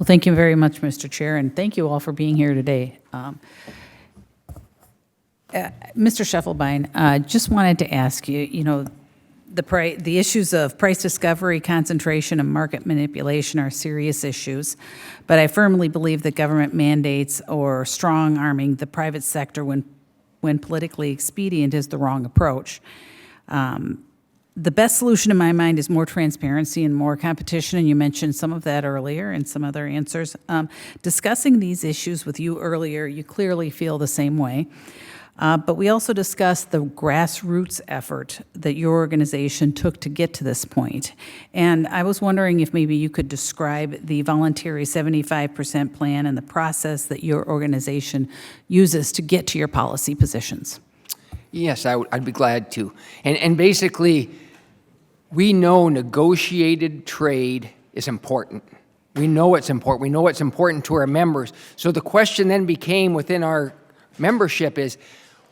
Well, thank you very much, Mr. Chair, and thank you all for being here today. Mr. Scheffelbein, just wanted to ask you, the issues of price discovery, concentration, and market manipulation are serious issues, but I firmly believe that government mandates or strong-arming the private sector when politically expedient is the wrong approach. The best solution in my mind is more transparency and more competition, and you mentioned some of that earlier in some other answers. Discussing these issues with you earlier, you clearly feel the same way. But we also discussed the grassroots effort that your organization took to get to this point. And I was wondering if maybe you could describe the voluntary 75% plan and the process that your organization uses to get to your policy positions. Yes, I'd be glad to. And basically, we know negotiated trade is important. We know it's important. We know it's important to our members. So the question then became within our membership is,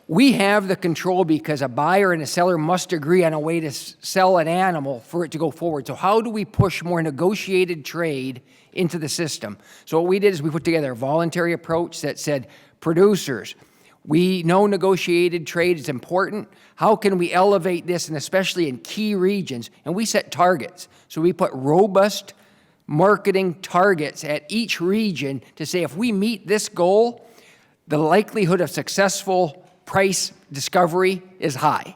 we have the control because a buyer and a seller must agree on a way to sell an animal for it to go forward. So how do we push more negotiated trade into the system? So what we did is we put together a voluntary approach that said, producers, we know negotiated trade is important. How can we elevate this, and especially in key regions? And we set targets. So we put robust marketing targets at each region to say if we meet this goal, the likelihood of successful price discovery is high.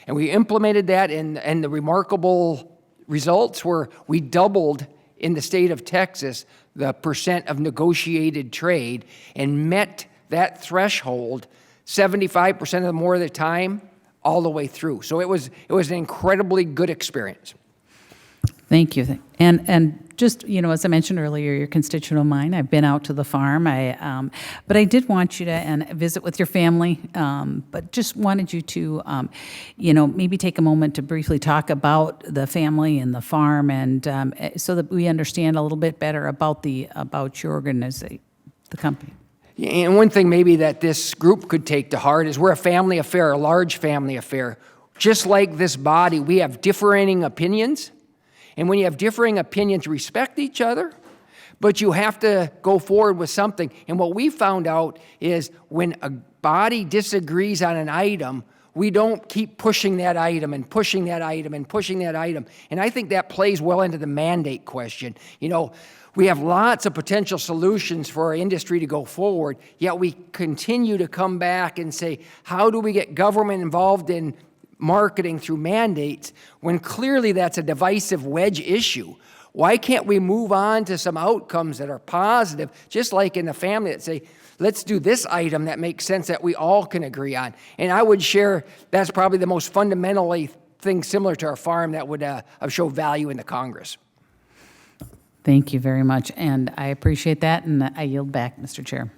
And we implemented that, and the remarkable results were we doubled in the state of Texas the percent of negotiated trade and met that threshold 75% or more of the time all the way through. So it was an incredibly good experience. Thank you. And just, as I mentioned earlier, your constituent of mine, I've been out to the farm, but I did want you to visit with your family, but just wanted you to, maybe take a moment to briefly talk about the family and the farm, and so that we understand a little bit better about your organization, the company. And one thing maybe that this group could take to heart is we're a family affair, a large family affair. Just like this body, we have differing opinions. And when you have differing opinions, respect each other, but you have to go forward with something. And what we found out is when a body disagrees on an item, we don't keep pushing that item and pushing that item and pushing that item. And I think that plays well into the mandate question. We have lots of potential solutions for our industry to go forward, yet we continue to come back and say, how do we get government involved in marketing through mandates when clearly that's a divisive wedge issue? Why can't we move on to some outcomes that are positive, just like in the family that say, let's do this item that makes sense that we all can agree on? And I would share that's probably the most fundamentally thing similar to our farm that would show value in the Congress. Thank you very much, and I appreciate that, and I yield back, Mr. Chair.